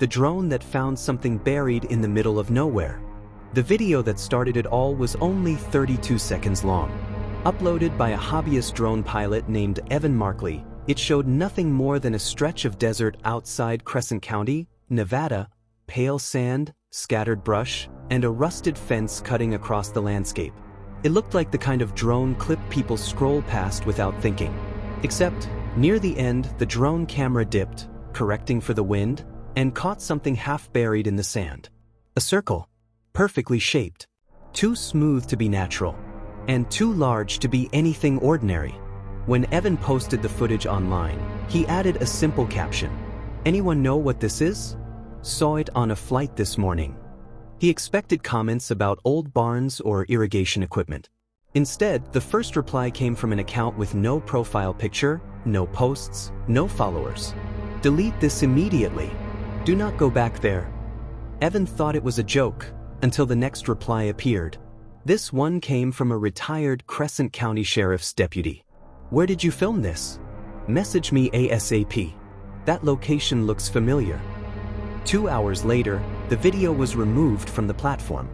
the drone that found something buried in the middle of nowhere. The video that started it all was only 32 seconds long. Uploaded by a hobbyist drone pilot named Evan Markley, it showed nothing more than a stretch of desert outside Crescent County, Nevada, pale sand, scattered brush, and a rusted fence cutting across the landscape. It looked like the kind of drone clip people scroll past without thinking. Except, near the end, the drone camera dipped, correcting for the wind, and caught something half buried in the sand. A circle, perfectly shaped, too smooth to be natural, and too large to be anything ordinary. When Evan posted the footage online, he added a simple caption. "Anyone know what this is? Saw it on a flight this morning." He expected comments about old barns or irrigation equipment. Instead, the first reply came from an account with no profile picture, no posts, no followers. "Delete this immediately. Do not go back there." Evan thought it was a joke, until the next reply appeared. This one came from a retired Crescent County Sheriff's deputy. "Where did you film this? Message me ASAP. That location looks familiar." 2 hours later, the video was removed from the platform.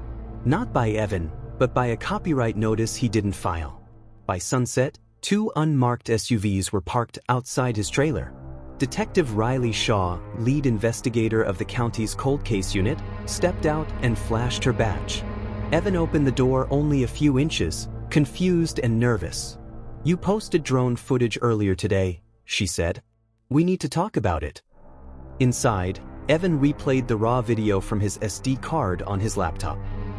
Not by Evan, but by a copyright notice he didn't file. By sunset, 2 unmarked SUVs were parked outside his trailer. Detective Riley Shaw, lead investigator of the county's cold case unit, stepped out and flashed her badge. Evan opened the door only a few inches, confused and nervous. "You posted drone footage earlier today," she said. "We need to talk about it." Inside, Evan replayed the raw video from his SD card on his laptop.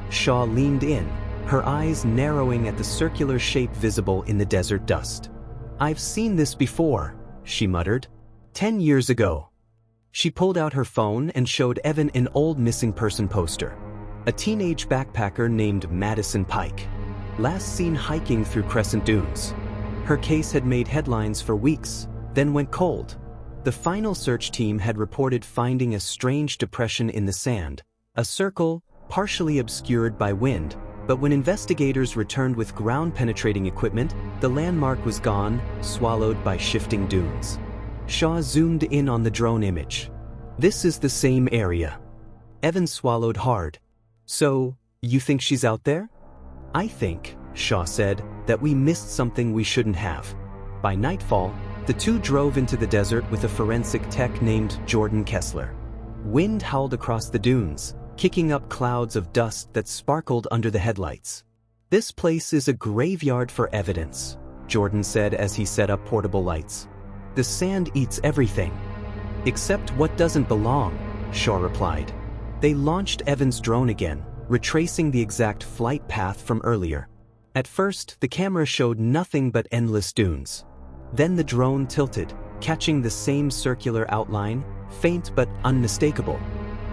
Shaw leaned in, her eyes narrowing at the circular shape visible in the desert dust. "I've seen this before," she muttered. 10 years ago." She pulled out her phone and showed Evan an old missing person poster. A teenage backpacker named Madison Pike. Last seen hiking through Crescent Dunes. Her case had made headlines for weeks, then went cold. The final search team had reported finding a strange depression in the sand, a circle, partially obscured by wind, but when investigators returned with ground-penetrating equipment, the landmark was gone, swallowed by shifting dunes. Shaw zoomed in on the drone image. "This is the same area." Evan swallowed hard. "So, you think she's out there?" "I think," Shaw said, "that we missed something we shouldn't have." By nightfall, the two drove into the desert with a forensic tech named Jordan Kessler. Wind howled across the dunes, kicking up clouds of dust that sparkled under the headlights. "This place is a graveyard for evidence," Jordan said as he set up portable lights. "The sand eats everything." "Except what doesn't belong," Shaw replied. They launched Evan's drone again, retracing the exact flight path from earlier. At first, the camera showed nothing but endless dunes. Then the drone tilted, catching the same circular outline, faint but unmistakable.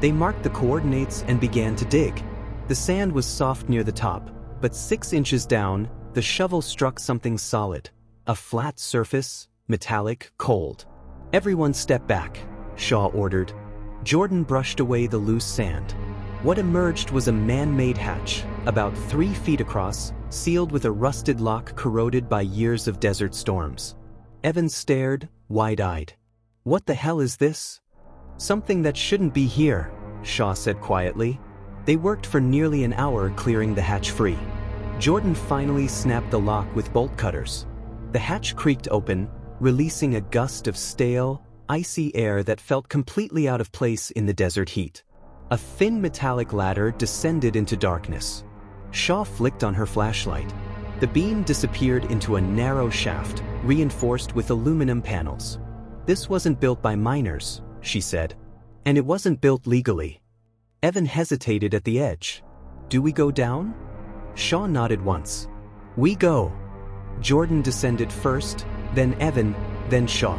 They marked the coordinates and began to dig. The sand was soft near the top, but 6 inches down, the shovel struck something solid. A flat surface, metallic, cold. "Everyone step back," Shaw ordered. Jordan brushed away the loose sand. What emerged was a man-made hatch, about 3 feet across, sealed with a rusted lock corroded by years of desert storms. Evan stared, wide-eyed. "What the hell is this?" "Something that shouldn't be here," Shaw said quietly. They worked for nearly an hour clearing the hatch free. Jordan finally snapped the lock with bolt cutters. The hatch creaked open, releasing a gust of stale, icy air that felt completely out of place in the desert heat. A thin metallic ladder descended into darkness. Shaw flicked on her flashlight. The beam disappeared into a narrow shaft, reinforced with aluminum panels. "This wasn't built by miners," she said. "And it wasn't built legally." Evan hesitated at the edge. "Do we go down?" Shaw nodded once. "We go." Jordan descended first, then Evan, then Shaw.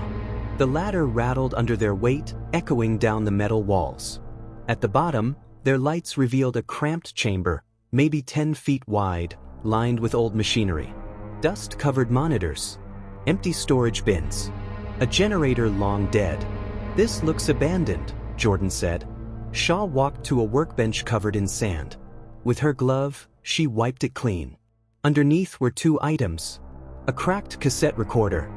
The ladder rattled under their weight, echoing down the metal walls. At the bottom, their lights revealed a cramped chamber, maybe 10 feet wide, lined with old machinery. Dust-covered monitors. Empty storage bins. A generator long dead. "This looks abandoned," Jordan said. Shaw walked to a workbench covered in sand. With her glove, she wiped it clean. Underneath were 2 items. A cracked cassette recorder,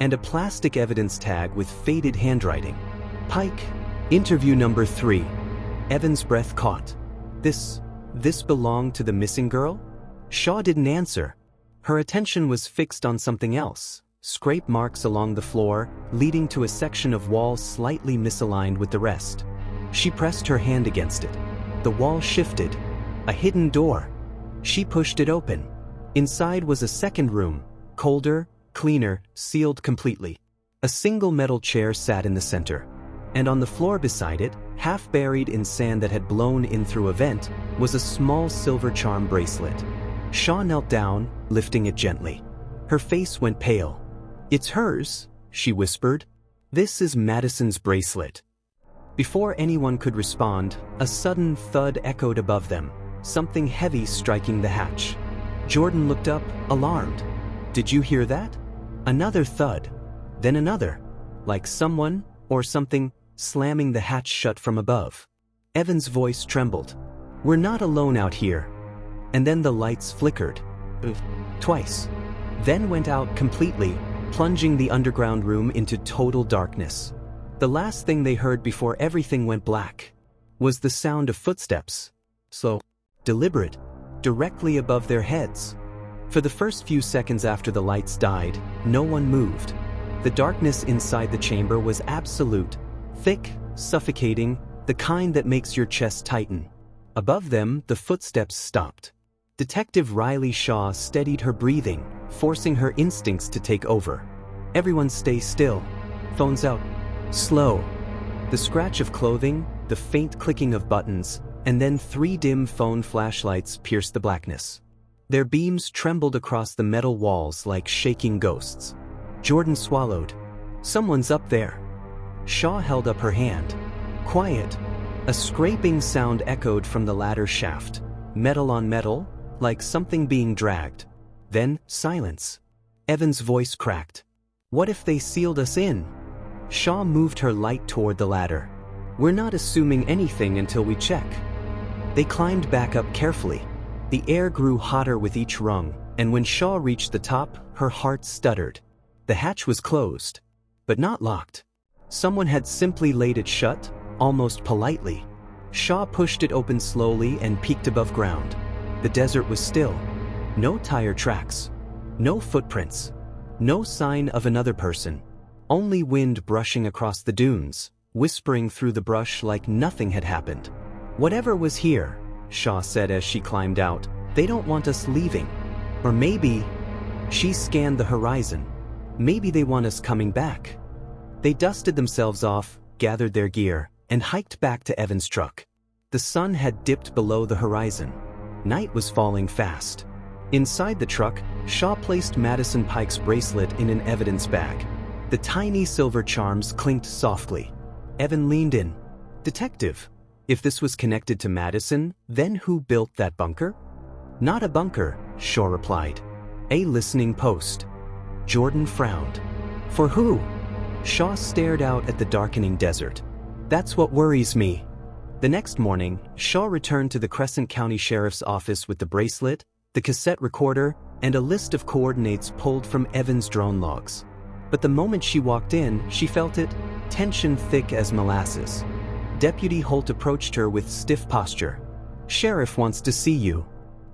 and a plastic evidence tag with faded handwriting. "Pike, Interview number 3. Evan's breath caught. This belonged to the missing girl? Shaw didn't answer. Her attention was fixed on something else. Scrape marks along the floor, leading to a section of wall slightly misaligned with the rest. She pressed her hand against it. The wall shifted. A hidden door. She pushed it open. Inside was a second room, colder, cleaner, sealed completely. A single metal chair sat in the center. And on the floor beside it, half buried in sand that had blown in through a vent, was a small silver charm bracelet. Shaw knelt down, lifting it gently. Her face went pale. "It's hers," she whispered. "This is Madison's bracelet." Before anyone could respond, a sudden thud echoed above them, something heavy striking the hatch. Jordan looked up, alarmed. "Did you hear that?" Another thud. Then another. Like someone, or something, slamming the hatch shut from above. Evan's voice trembled. "We're not alone out here." And then the lights flickered. Twice. Then went out completely, plunging the underground room into total darkness. The last thing they heard before everything went black was the sound of footsteps. Slow, deliberate, directly above their heads. For the first few seconds after the lights died, no one moved. The darkness inside the chamber was absolute, thick, suffocating, the kind that makes your chest tighten. Above them, the footsteps stopped. Detective Riley Shaw steadied her breathing, forcing her instincts to take over. "Everyone stay still. Phones out. Slow." The scratch of clothing, the faint clicking of buttons, and then 3 dim phone flashlights pierced the blackness. Their beams trembled across the metal walls like shaking ghosts. Jordan swallowed. "Someone's up there." Shaw held up her hand. "Quiet." A scraping sound echoed from the ladder shaft. Metal on metal, like something being dragged. Then, silence. Evan's voice cracked. "What if they sealed us in?" Shaw moved her light toward the ladder. "We're not assuming anything until we check." They climbed back up carefully. The air grew hotter with each rung, and when Shaw reached the top, her heart stuttered. The hatch was closed, but not locked. Someone had simply laid it shut, almost politely. Shaw pushed it open slowly and peeked above ground. The desert was still. No tire tracks. No footprints. No sign of another person. Only wind brushing across the dunes, whispering through the brush like nothing had happened. "Whatever was here," Shaw said as she climbed out, "they don't want us leaving. Or maybe..." She scanned the horizon. "Maybe they want us coming back." They dusted themselves off, gathered their gear, and hiked back to Evan's truck. The sun had dipped below the horizon. Night was falling fast. Inside the truck, Shaw placed Madison Pike's bracelet in an evidence bag. The tiny silver charms clinked softly. Evan leaned in. "Detective, if this was connected to Madison, then who built that bunker?" "Not a bunker," Shaw replied. "A listening post." Jordan frowned. "For who?" Shaw stared out at the darkening desert. "That's what worries me." The next morning, Shaw returned to the Crescent County Sheriff's Office with the bracelet, the cassette recorder, and a list of coordinates pulled from Evan's drone logs. But the moment she walked in, she felt it, tension thick as molasses. Deputy Holt approached her with stiff posture. "Sheriff wants to see you."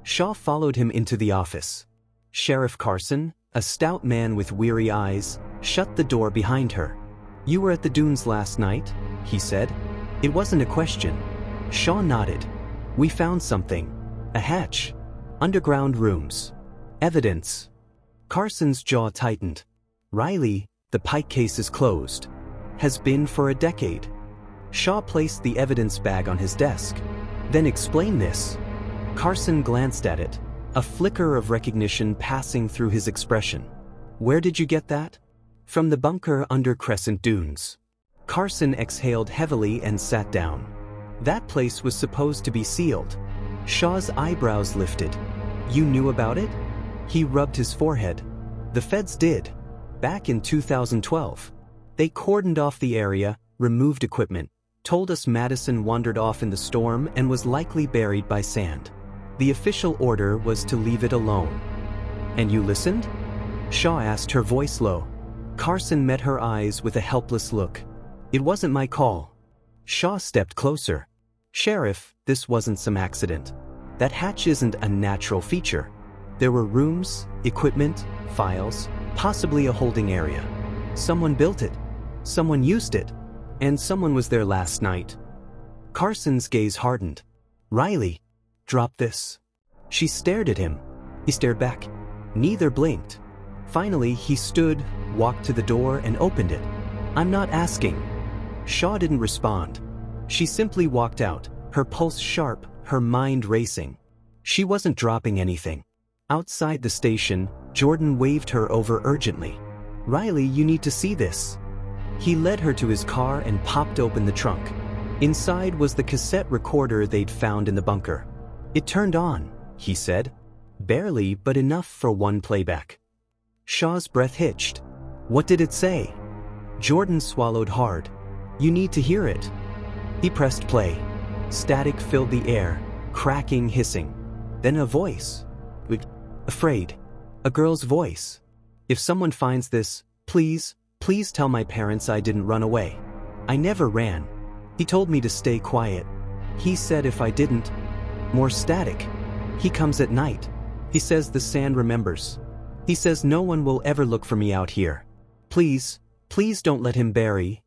Shaw followed him into the office. Sheriff Carson, a stout man with weary eyes, shut the door behind her. "You were at the dunes last night?" he said. It wasn't a question. Shaw nodded. "We found something. A hatch. Underground rooms. Evidence." Carson's jaw tightened. "Riley, the Pike case is closed. Has been for a decade." Shaw placed the evidence bag on his desk. "Then explain this." Carson glanced at it, a flicker of recognition passing through his expression. "Where did you get that?" "From the bunker under Crescent Dunes." Carson exhaled heavily and sat down. "That place was supposed to be sealed." Shaw's eyebrows lifted. "You knew about it?" He rubbed his forehead. "The feds did. Back in 2012. They cordoned off the area, removed equipment, told us Madison wandered off in the storm and was likely buried by sand. The official order was to leave it alone." "And you listened?" Shaw asked, her voice low. Carson met her eyes with a helpless look. "It wasn't my call." Shaw stepped closer. "Sheriff, this wasn't some accident. That hatch isn't a natural feature. There were rooms, equipment, files, possibly a holding area. Someone built it. Someone used it. And someone was there last night." Carson's gaze hardened. "Riley, drop this." She stared at him. He stared back. Neither blinked. Finally, he stood, walked to the door, and opened it. "I'm not asking." Shaw didn't respond. She simply walked out, her pulse sharp, her mind racing. She wasn't dropping anything. Outside the station, Jordan waved her over urgently. "Riley, you need to see this." He led her to his car and popped open the trunk. Inside was the cassette recorder they'd found in the bunker. "It turned on," he said. "Barely, but enough for one playback." Shaw's breath hitched. "What did it say?" Jordan swallowed hard. "You need to hear it." He pressed play. Static filled the air, cracking, hissing. Then a voice. Afraid. A girl's voice. "If someone finds this, please tell my parents I didn't run away. I never ran. He told me to stay quiet. He said if I didn't..." More static. "He comes at night. He says the sand remembers. He says no one will ever look for me out here. Please don't let him bury..."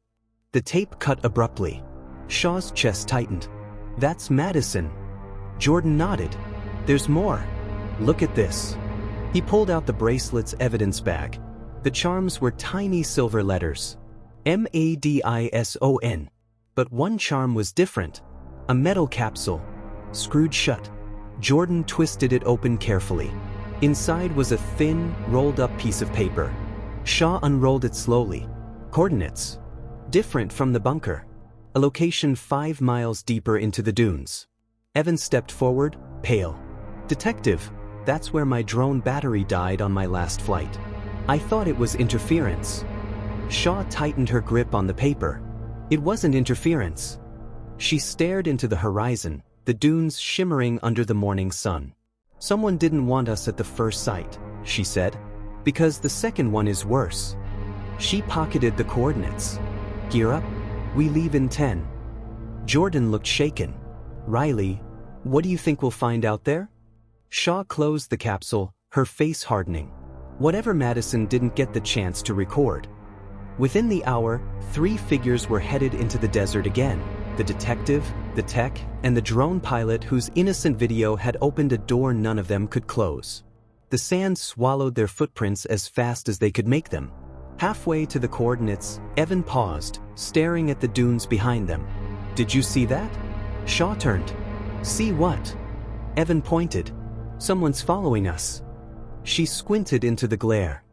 The tape cut abruptly. Shaw's chest tightened. "That's Madison." Jordan nodded. "There's more. Look at this." He pulled out the bracelet's evidence bag. The charms were tiny silver letters. Madison. But one charm was different. A metal capsule. Screwed shut. Jordan twisted it open carefully. Inside was a thin, rolled-up piece of paper. Shaw unrolled it slowly. Coordinates. Different from the bunker. A location 5 miles deeper into the dunes. Evan stepped forward, pale. "Detective, that's where my drone battery died on my last flight. I thought it was interference." Shaw tightened her grip on the paper. It wasn't interference. She stared into the horizon, the dunes shimmering under the morning sun. "Someone didn't want us at the first sight," she said. "Because the second one is worse." She pocketed the coordinates. "Gear up. We leave in 10. Jordan looked shaken. "Riley, what do you think we'll find out there?" Shaw closed the capsule, her face hardening. Whatever Madison didn't get the chance to record. Within the hour, 3 figures were headed into the desert again. The detective, the tech, and the drone pilot whose innocent video had opened a door none of them could close. The sand swallowed their footprints as fast as they could make them. Halfway to the coordinates, Evan paused, staring at the dunes behind them. "Did you see that?" Shaw turned. "See what?" Evan pointed. "Someone's following us." She squinted into the glare.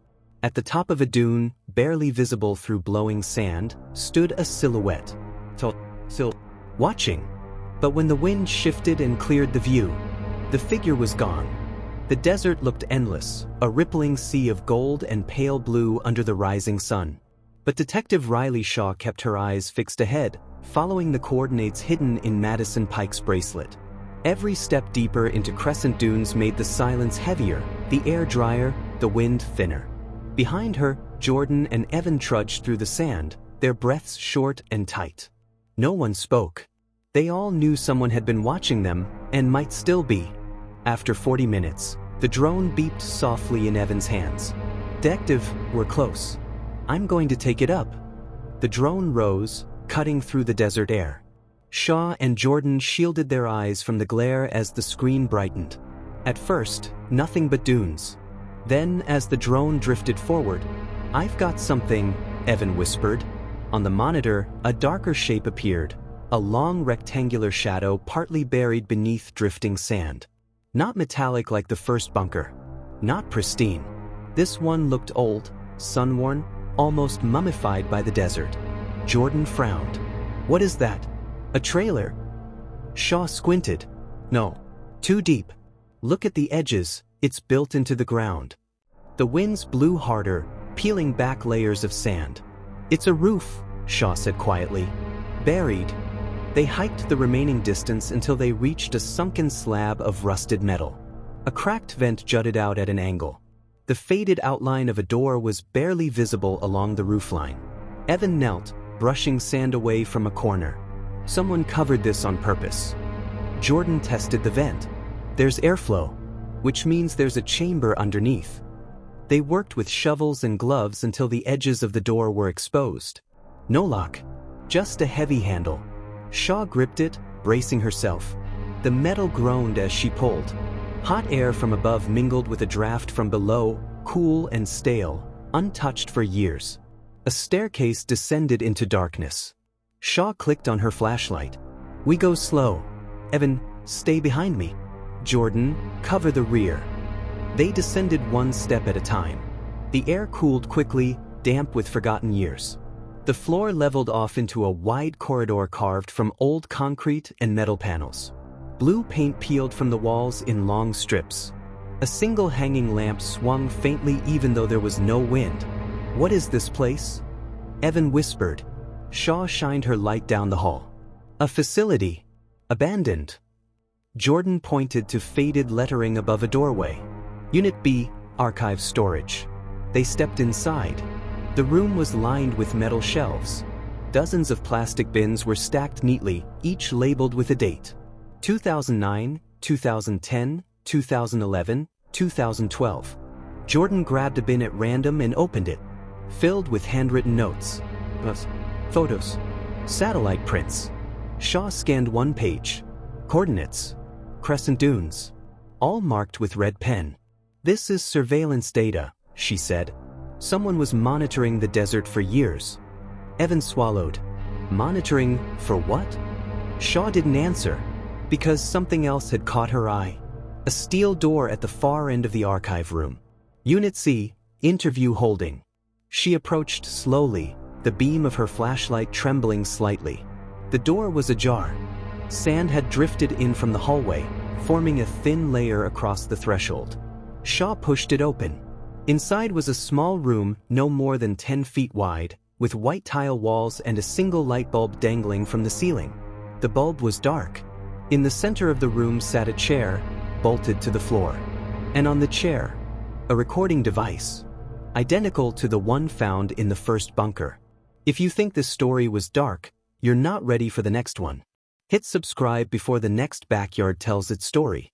At the top of a dune, barely visible through blowing sand, stood a silhouette. Still watching. But when the wind shifted and cleared the view, the figure was gone. The desert looked endless, a rippling sea of gold and pale blue under the rising sun. But Detective Riley Shaw kept her eyes fixed ahead, following the coordinates hidden in Madison Pike's bracelet. Every step deeper into Crescent Dunes made the silence heavier, the air drier, the wind thinner. Behind her, Jordan and Evan trudged through the sand, their breaths short and tight. No one spoke. They all knew someone had been watching them, and might still be. After 40 minutes, the drone beeped softly in Evan's hands. "Detective, we're close. I'm going to take it up." The drone rose, cutting through the desert air. Shaw and Jordan shielded their eyes from the glare as the screen brightened. At first, nothing but dunes. Then, as the drone drifted forward, "I've got something," Evan whispered. On the monitor, a darker shape appeared, a long rectangular shadow partly buried beneath drifting sand. Not metallic like the first bunker. Not pristine. This one looked old, sun-worn, almost mummified by the desert. Jordan frowned. "What is that? A trailer?" Shaw squinted. "No. Too deep. Look at the edges, it's built into the ground." The winds blew harder, peeling back layers of sand. "It's a roof," Shaw said quietly. "Buried." They hiked the remaining distance until they reached a sunken slab of rusted metal. A cracked vent jutted out at an angle. The faded outline of a door was barely visible along the roofline. Evan knelt, brushing sand away from a corner. Someone covered this on purpose. Jordan tested the vent. There's airflow, which means there's a chamber underneath. They worked with shovels and gloves until the edges of the door were exposed. No lock, just a heavy handle. Shaw gripped it, bracing herself. The metal groaned as she pulled. Hot air from above mingled with a draft from below, cool and stale, untouched for years. A staircase descended into darkness. Shaw clicked on her flashlight. We go slow. Evan, stay behind me. Jordan, cover the rear. They descended one step at a time. The air cooled quickly, damp with forgotten years. The floor leveled off into a wide corridor carved from old concrete and metal panels. Blue paint peeled from the walls in long strips. A single hanging lamp swung faintly even though there was no wind. What is this place? Evan whispered. Shaw shined her light down the hall. A facility. Abandoned. Jordan pointed to faded lettering above a doorway. Unit B, Archive Storage. They stepped inside. The room was lined with metal shelves. Dozens of plastic bins were stacked neatly, each labeled with a date. 2009, 2010, 2011, 2012. Jordan grabbed a bin at random and opened it. Filled with handwritten notes. Photos. Satellite prints. Shaw scanned one page. Coordinates. Crescent Dunes. All marked with red pen. This is surveillance data, she said. Someone was monitoring the desert for years. Evan swallowed. Monitoring for what? Shaw didn't answer, because something else had caught her eye. A steel door at the far end of the archive room. Unit C, interview holding. She approached slowly, the beam of her flashlight trembling slightly. The door was ajar. Sand had drifted in from the hallway, forming a thin layer across the threshold. Shaw pushed it open. Inside was a small room no more than 10 feet wide, with white tile walls and a single light bulb dangling from the ceiling. The bulb was dark. In the center of the room sat a chair, bolted to the floor. And on the chair, a recording device, identical to the one found in the first bunker. If you think this story was dark, you're not ready for the next one. Hit subscribe before the next backyard tells its story.